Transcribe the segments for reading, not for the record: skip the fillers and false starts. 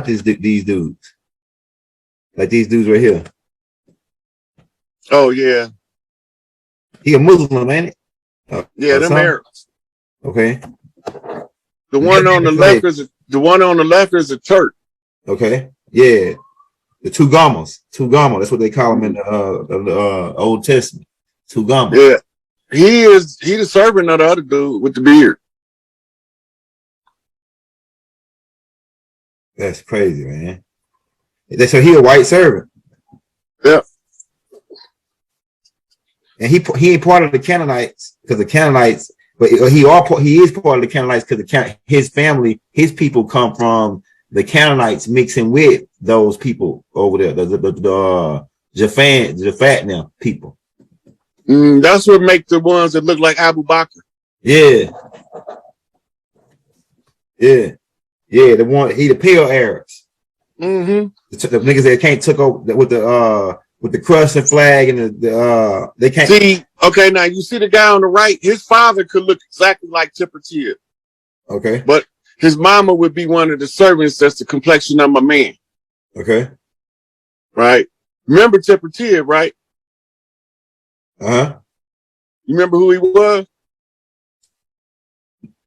these dudes. Like these dudes right here. Oh yeah. He a Muslim, ain't it? Yeah, them Arabs. Okay. The one on the left is a Turk. Okay. Yeah. The two Gamas. That's what they call them in the Old Testament. Two Gamas. Yeah. He the servant of the other dude with the beard. That's crazy, man. So he a white servant. Yeah. And he ain't part of the Canaanites because the Canaanites, but he is part of the Canaanites because his family, his people come from the Canaanites mixing with those people over there, the Japhat now people. That's what makes the ones that look like Abu Bakr. Yeah. The one the pale Arabs. The niggas that can't took over with the crescent flag and they can't see. Okay, now you see the guy on the right. His father could look exactly like Tipper Tib. Okay, but his mama would be one of the servants that's the complexion of my man. Okay, right. Remember Tipper Tib, right? You remember who he was?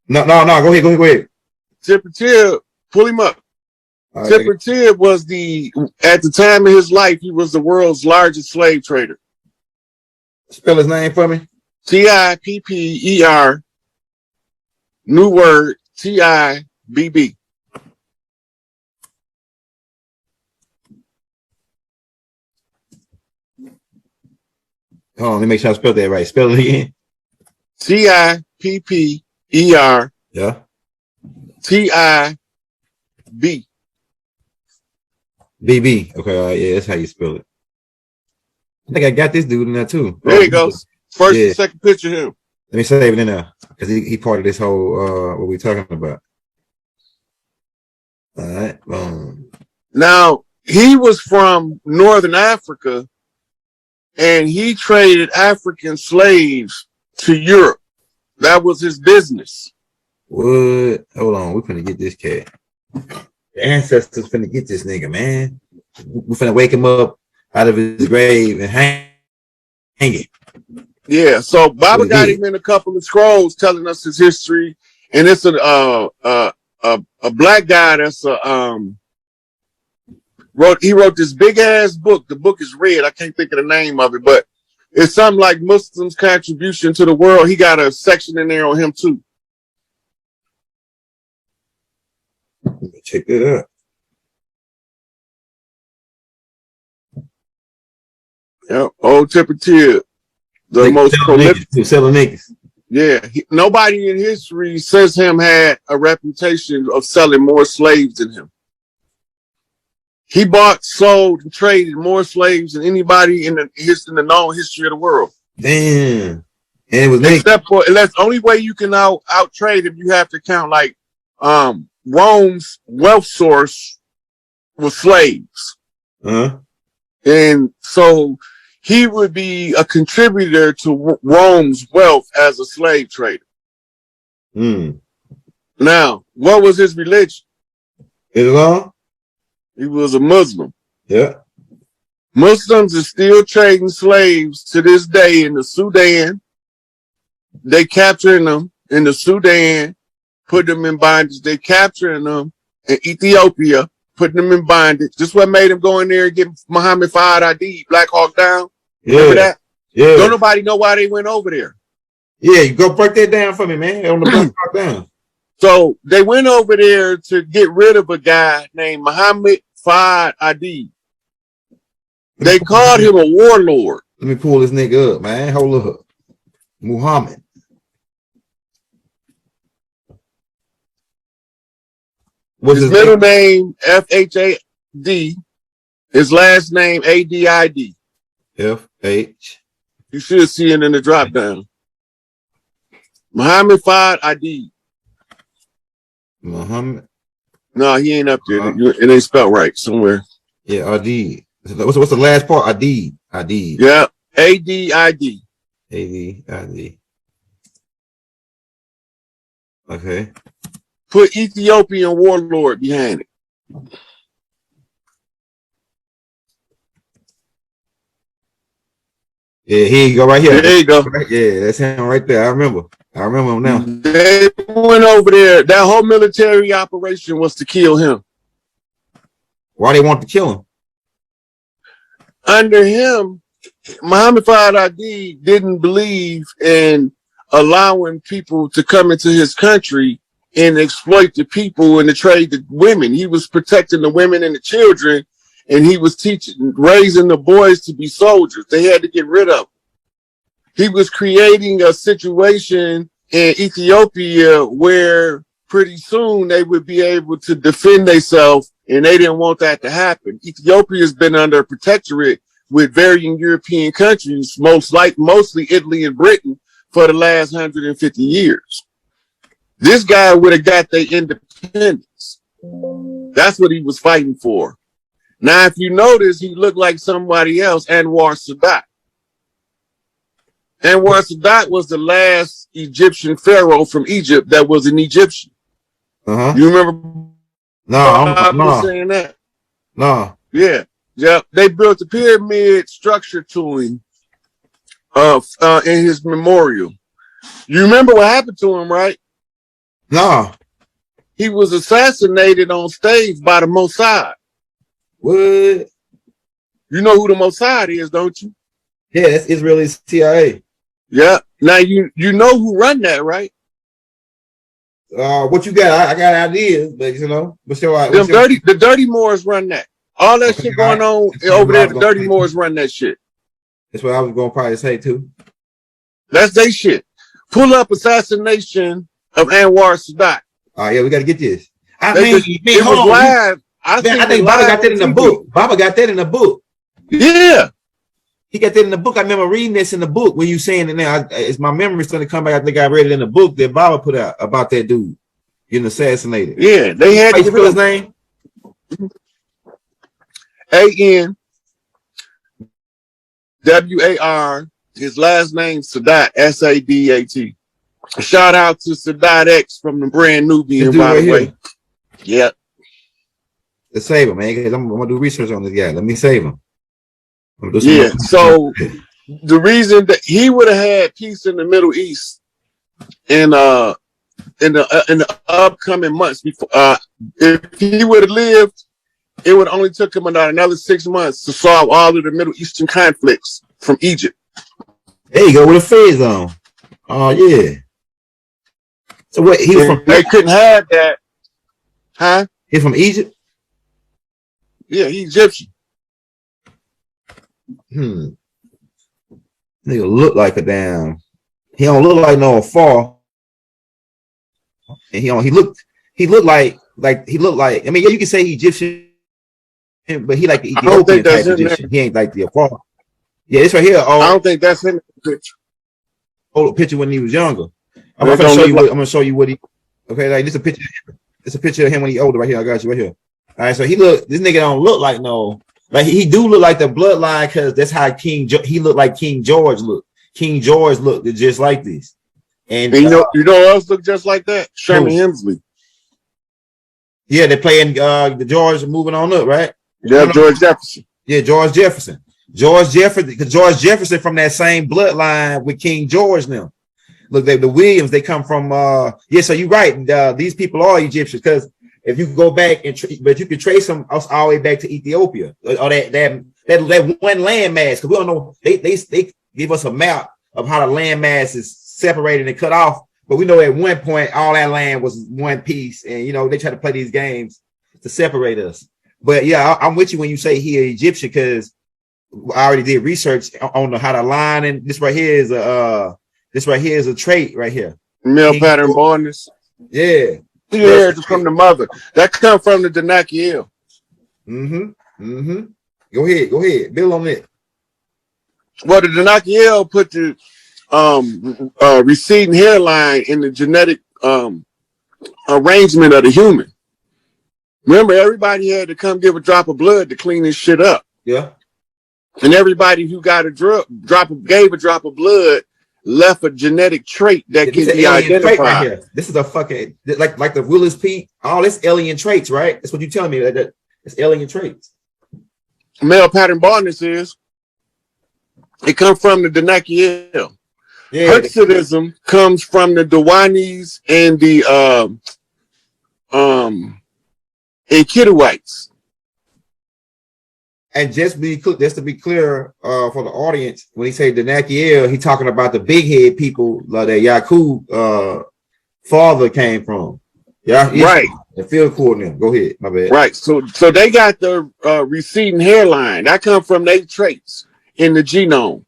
No. Go ahead. Tipper Tib, pull him up. Right, Tipper Tib was at the time of his life, he was the world's largest slave trader. Spell his name for me. Tipper, new word, Tibb. Hold on, let me make sure I spelled that right. Spell it again. Tipper. Yeah. Tib. BB. Okay, yeah, that's how you spell it. I think I got this dude in there too. There he goes. First and second picture of him. Let me save it in there because he part of this whole what we talking about. All right. Now he was from Northern Africa, and he traded African slaves to Europe. That was his business. What? Hold on, we're finna get this cat. The ancestors finna get this nigga, man. We're finna wake him up out of his grave and hang it. Yeah, so Baba got him in a couple of scrolls telling us his history, and it's a black guy that's wrote this big ass book. The book is red. I can't think of the name of it, but it's something like Muslims' contribution to the world. He got a section in there on him too. Check that out. Yeah, old Tipper Tib, the most prolific. Selling niggas. Yeah, nobody in history since him had a reputation of selling more slaves than him. He bought, sold, and traded more slaves than anybody in the known history of the world. Damn. And it was except for, and that's the only way you can out trade him. You have to count like Rome's wealth source was slaves. And so he would be a contributor to Rome's wealth as a slave trader. Now, what was his religion? Islam? He was a Muslim. Yeah. Muslims are still trading slaves to this day in the Sudan. They capturing them in the Sudan, put them in bondage. They capturing them in Ethiopia, putting them in bondage. This what made him go in there and get Muhammad Fahd ID, Black Hawk Down. Remember that? Yeah. Don't nobody know why they went over there. Yeah, you go break that down for me, man. On the Black Hawk Down. So they went over there to get rid of a guy named Muhammad Fahd ID. They called him a warlord. Let me pull this nigga up, man. Hold up. Muhammad. What's his middle name? FHAD. His last name ADID. FH. You should see it in the drop down. Muhammad Fahd ID. Muhammad. No, he ain't up there. It ain't spelled right somewhere. Yeah, Adid. What's the last part? Adid. Adid. Yeah, ADID. ADID. Okay. Put Ethiopian warlord behind it. Yeah, here you go right here. There you go. Yeah, that's him right there. I remember him now. They went over there. That whole military operation was to kill him. Why they want to kill him? Under him, Muhammad Fawad didn't believe in allowing people to come into his country and exploit the people and to trade the women. He was protecting the women and the children, and he was raising the boys to be soldiers. They had to get rid of them. He was creating a situation in Ethiopia where pretty soon they would be able to defend themselves, and they didn't want that to happen. Ethiopia has been under a protectorate with varying European countries, mostly Italy and Britain, for the last 150 years. This guy would have got their independence. That's what he was fighting for. Now, if you notice, he looked like somebody else, Anwar Sadat. Anwar Sadat was the last Egyptian pharaoh from Egypt that was an Egyptian. You remember? No. Saying that? No. Yeah. Yeah. They built a pyramid structure to him in his memorial. You remember what happened to him, right? No. He was assassinated on stage by the Mossad. What? You know who the Mossad is, don't you? Yeah, that's Israeli CIA. Yeah. Now you know who run that, right? What you got? I got ideas, but you know, the Dirty Moors run that. All that shit going on over there, the Dirty Moors run that shit. That's what I was going to probably say too. That's their shit. Pull up assassination of Anwar Sadat. Oh yeah, we got to get this. It was live. I think Baba got that in the book. Baba got that in the book. Yeah. He got that in the book. I remember reading this in the book when you saying it now. It's my memory starting to come back. I think I read it in the book that Baba put out about that dude getting assassinated. Yeah, they had to spell his name. ANWAR. His last name Sadat. SADAT. Shout out to Sadat X from the Brand Nubian, by the way. Yeah. Let's save him, man. Because I'm gonna do research on this guy. Let me save him. Yeah. So the reason that he would have had peace in the Middle East in the upcoming months before, if he would have lived, it would only took him about another 6 months to solve all of the Middle Eastern conflicts from Egypt. There you go with a phase on. Oh yeah. So what? He was from? They couldn't have that, huh? He's from Egypt. Yeah, he's Egyptian. Nigga look like a damn. He don't look like no fall. And he looked like. I mean, yeah, you can say he's Egyptian, but he like the Ethiopian type Egyptian. He ain't like the fall. Yeah, it's right here. Oh, I don't think that's in the picture. Old picture when he was younger. I'm gonna show you what he. Okay, like this a picture. It's a picture of him when he older right here. I got you right here. All right, so this nigga don't look like no. Like he do look like the bloodline because that's how he looked like King George looked. King George looked just like this. And you know who else looked just like that? Sherman Hemsley. Yeah, they're playing the George moving on up, right? Yeah, George Jefferson. Yeah, George Jefferson. George Jefferson from that same bloodline with King George now. Look, the Williams, they come from yeah, so you're right. These people are Egyptians because if you go back but you can trace them all the way back to Ethiopia or that one landmass, because we don't know they give us a map of how the landmass is separated and cut off, but we know at one point all that land was one piece, and you know they try to play these games to separate us. But yeah, I'm with you when you say he an Egyptian because I already did research on how to line, and this right here is a trait right here. Male pattern baldness. Yeah. He inherited from the mother. That come from the Danakiel. Go ahead. Build on it. Well, the Danakiel put the receding hairline in the genetic arrangement of the human. Remember, everybody had to come give a drop of blood to clean this shit up. Yeah. And everybody who got gave a drop of blood left a genetic trait that can be identified. Right here. This is a fucking like the Willis Peak. All this alien traits, right? That's what you're telling me. That it's alien traits. Male pattern baldness is. It comes from the Danakiel. Yeah. Herxitism comes from the Dewanis and the Kidduites. And just to be clear for the audience, when he say Danakiel, he talking about the big head people like that Yakub father came from. Yeah, right. The field coordinator. Go ahead, my bad. Right. So they got the receding hairline. That comes from their traits in the genome.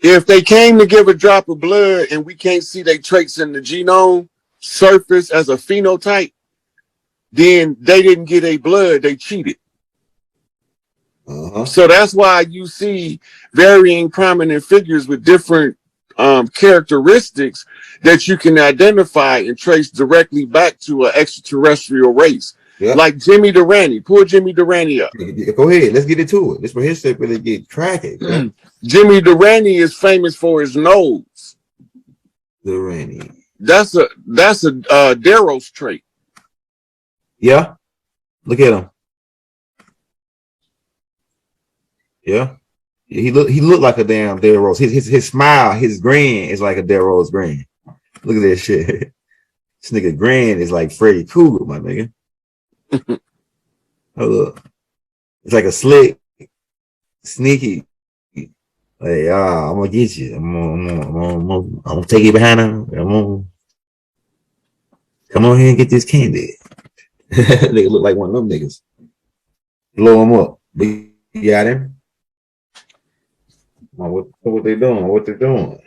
If they came to give a drop of blood and we can't see their traits in the genome surface as a phenotype, then they didn't get a blood, they cheated. So that's why you see varying prominent figures with different characteristics that you can identify and trace directly back to an extraterrestrial race. Yep. Like Jimmy Durante. Pull Jimmy Durante up. Go ahead. Let's get into it. This is where his shit really get cracking. Jimmy Durante is famous for his nose. Durante. That's a Deros trait. Yeah. Look at him. Yeah. He looked like a damn Deros. His smile, his grin is like a Deros grin. Look at this shit. This nigga grin is like Freddy Krueger, my nigga. Hold up. It's like a slick, sneaky. Like, I'm gonna get you. I'm gonna take you behind him. Come on here and get this candy. They look like one of them niggas. Blow him up. You got him? What they doing? What they doing?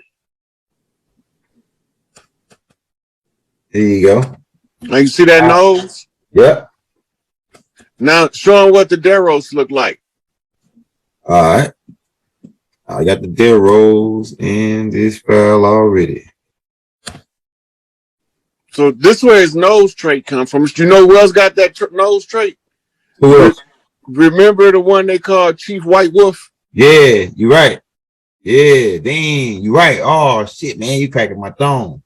There you go. Now you see that nose? Yep. Now show them what the Deros look like. All right. I got the Deros in this file already. So this where his nose trait comes from. Do you know who else got that nose trait? Who else? Remember the one they called Chief White Wolf? Yeah, you're right. Yeah, dang, you're right. Oh shit, man, you cracking my thumb.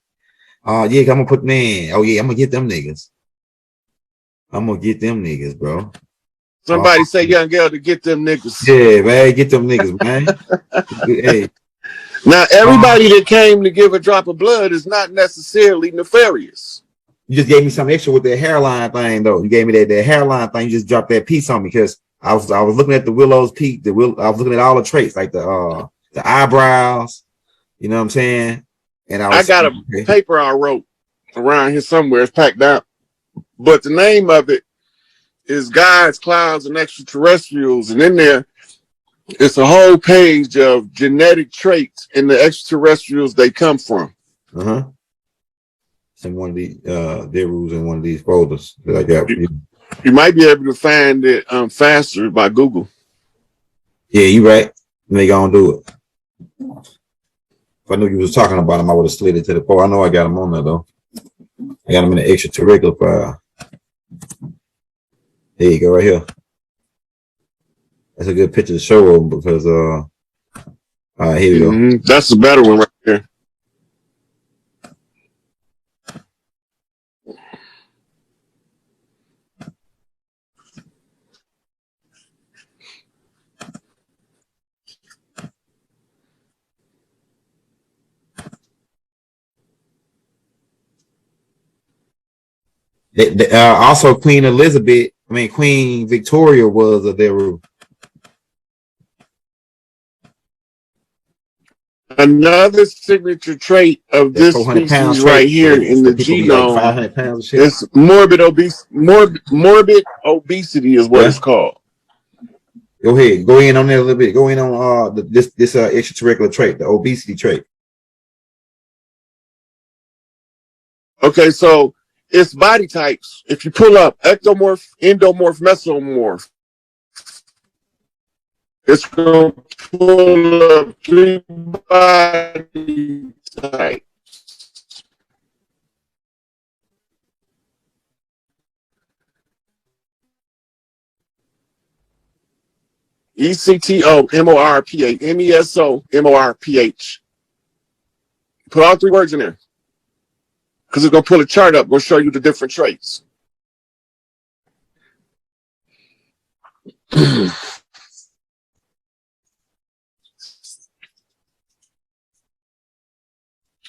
Yeah, I'm gonna put man. Oh yeah, I'm gonna get them niggas. I'm gonna get them niggas, bro. Somebody say young girl to get them niggas. Yeah, man, get them niggas, man. Hey. Now everybody that came to give a drop of blood is not necessarily nefarious. You just gave me some extra with that hairline thing, though. You gave me that hairline thing. You just dropped that piece on me because I was looking at the Willow's peak. I was looking at all the traits, like the eyebrows. You know what I'm saying? And I got a paper I wrote around here somewhere. It's packed out, but the name of it is Gods, Clouds, and Extraterrestrials, and in there it's a whole page of genetic traits in the extraterrestrials they come from. In one of these their rules in one of these folders that I got. You might be able to find it faster by Google. Yeah, you right. They gonna do it. If I knew you was talking about them, I would have slid it to the phone. I know I got them on there though. I got them in the extraterrestrial file. There you go, right here. That's a good picture to show them because all right, here we go. That's the better one right there. Also, Queen Victoria was of their rule. Another signature trait of this species right here in the genome like is morbid obesity is what it's called. Go ahead, go in on that a little bit. Go in on this extraterrestrial trait, the obesity trait. Okay, so it's body types. If you pull up ectomorph, endomorph, mesomorph, it's going to pull up 3 body types. ECTO-MORPH, MESO-MORPH. Put all 3 words in there. Because it's going to pull a chart up, going to show you the different traits.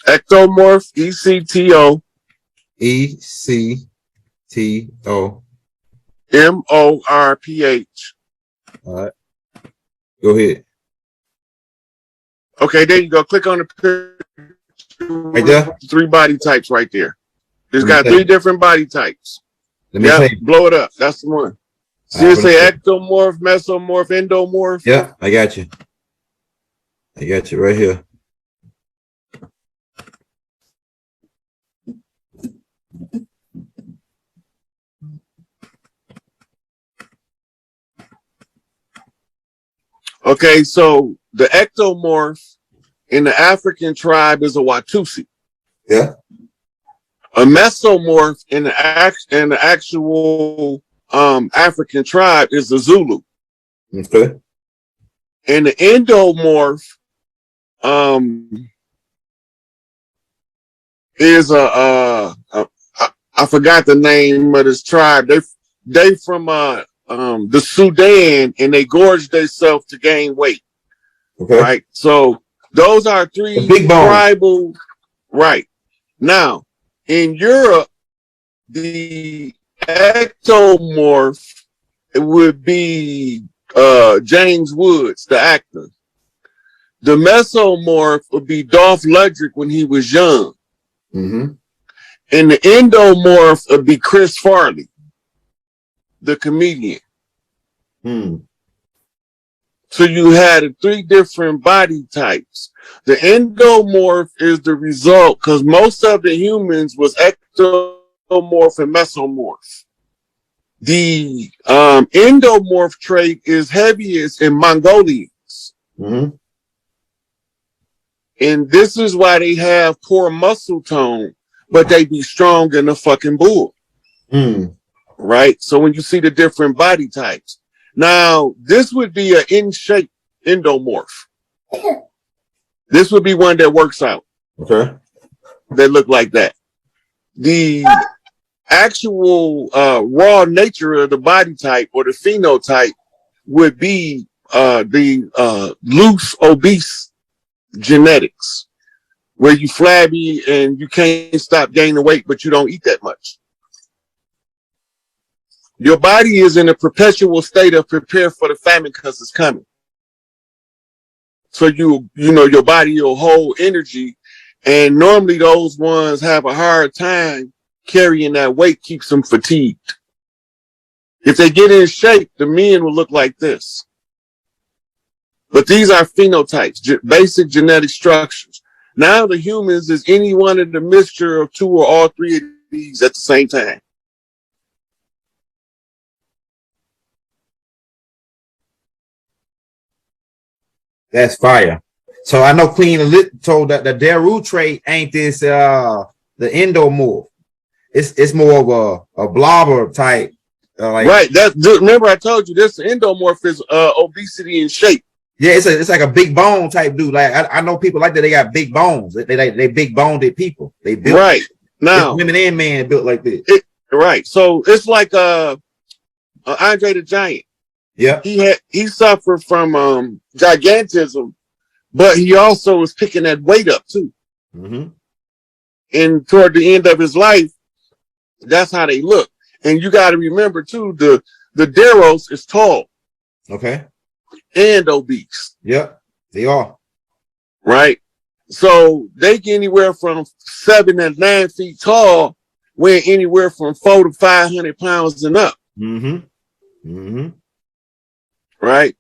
Ectomorph, ECTO. ECTO. MORPH. All right. Go ahead. Okay, there you go. Click on the picture. Right there. 3 body types right there. It's Let me got take 3 it. different body types. Let me Yeah, take it. blow it up. That's the one. See All it right, say ectomorph, mesomorph, endomorph? Yeah, I got you. I got you right here. Okay, so the ectomorph in the African tribe is a Watusi. Yeah. A mesomorph in the actual African tribe is the Zulu. Okay. And the endomorph is I forgot the name of this tribe. They from the Sudan, and they gorge themselves to gain weight. Okay. Right. So those are 3 the big bone. tribal. Right. Now in Europe, the ectomorph would be James Woods, the actor. The mesomorph would be Dolph Lundgren when he was young. Mm-hmm. And the endomorph would be Chris Farley, the comedian. So you had 3 different body types. The endomorph is the result because most of the humans was ectomorph and mesomorph. The endomorph trait is heaviest in Mongolians. Mm-hmm. And this is why they have poor muscle tone, but they be strong in the fucking bull. Right? So when you see the different body types. Now, this would be an in-shape endomorph. This would be one that works out. Okay. They look like that. The actual raw nature of the body type or the phenotype would be the loose, obese genetics, where you flabby and you can't stop gaining weight, but you don't eat that much. Your body is in a perpetual state of prepare for the famine because it's coming. So you know your body will hold energy, and normally those ones have a hard time carrying that weight, keeps them fatigued. If they get in shape, the men will look like this. But these are phenotypes, basic genetic structures. Now the humans is any one of the mixture of 2 or all 3 of these at the same time. That's fire. So I know Queen told that the Daru trait ain't this the endomorph. It's more of a blobber type. Like, right. Remember I told you this endomorph is obesity in shape. Yeah, it's like a big bone type dude. Like I know people like that. They got big bones. They big boned people. They built right now. Women and men built like this. Right. So it's like Andre the Giant. Yeah. He suffered from gigantism, but he also was picking that weight up too. Mm-hmm. And toward the end of his life, that's how they look. And you got to remember too, the Daros is tall. Okay. And obese. Yep, they are. Right. So they get anywhere from 7 and 9 feet tall, weighing anywhere from 400 to 500 pounds and up. Mm-hmm. Mm-hmm. Right.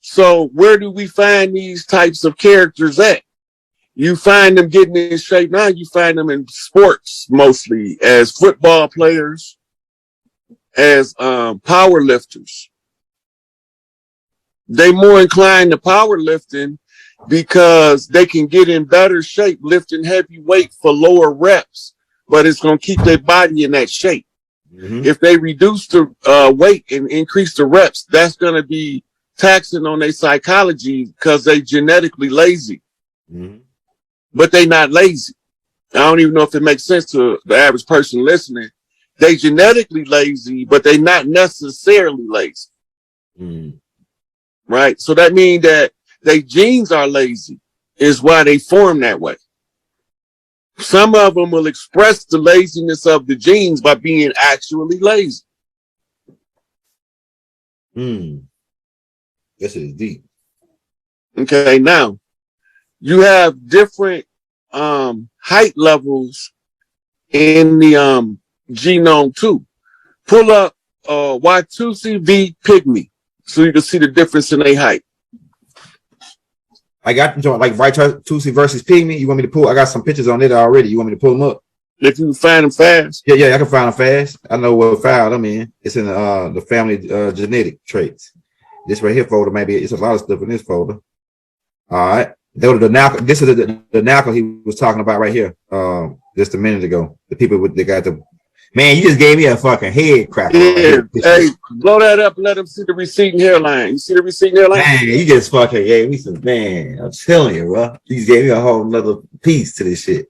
So where do we find these types of characters at? You find them getting in shape now. You find them in sports mostly as football players, as power lifters. They more inclined to powerlifting because they can get in better shape lifting heavy weight for lower reps, but it's going to keep their body in that shape. Mm-hmm. If they reduce the weight and increase the reps, that's going to be taxing on their psychology because they genetically lazy. Mm-hmm. But they not lazy. I don't even know if it makes sense to the average person listening. They genetically lazy, but they not necessarily lazy. Mm-hmm. Right. So that means that their genes are lazy is why they form that way. Some of them will express the laziness of the genes by being actually lazy. This is deep. Okay, now you have different height levels in the genome too. Pull up Watusi v Pygmy so you can see the difference in their height. I got them like Watusi versus Pygmy. You want me to pull? I got some pictures on it already. You want me to pull them up? If you can find them fast. Yeah, I can find them fast. I know what file them in. It's in the family genetic traits. This right here folder, maybe it's a lot of stuff in this folder. All right. This is the NACL he was talking about right here. Just a minute ago. The people with they got the man, you just gave me a fucking head cracker. Yeah. Hey, blow that up and let them see the receding hairline. You see the receding hairline? Man, you just fucking gave me some, man. I'm telling you, bro. You just gave me a whole nother piece to this shit.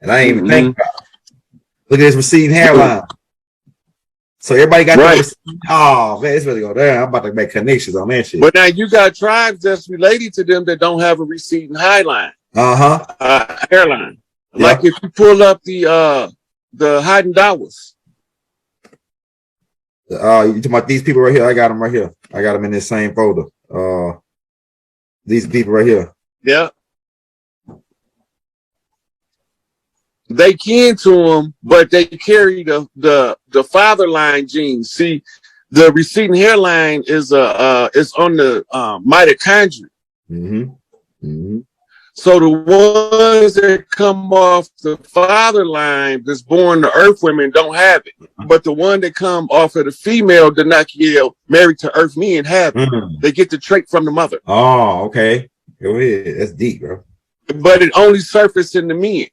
And I ain't even think about it. Look at this receding hairline. So everybody got right. Oh man, it's really go there. I'm about to make connections on that shit. But now you got tribes that's related to them that don't have a receding hairline. Hairline. Yeah. Like if you pull up the Hadendawas. You talking about these people right here? I got them right here. I got them in this same folder. These people right here. Yeah. They kin to them, but they carry the father line genes. See, the receding hairline is on the mitochondria. So the ones that come off the father line that's born to earth women don't have it. But the one that come off of the female Danakiel married to earth men have it. They get the trait from the mother. Oh, okay. Go ahead. That's deep, bro. But it only surfaced in the men.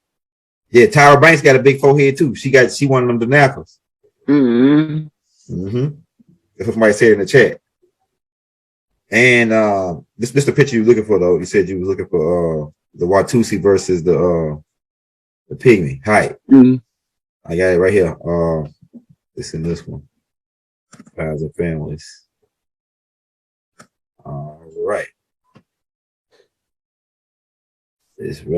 Yeah, Tyra Banks got a big forehead too. She one of them Denacles. That's what somebody said in the chat. And this the picture you were looking for though. You said you was looking for the Watusi versus the Pygmy height. I got it right here. It's in this one. Files and families. All right. It's right.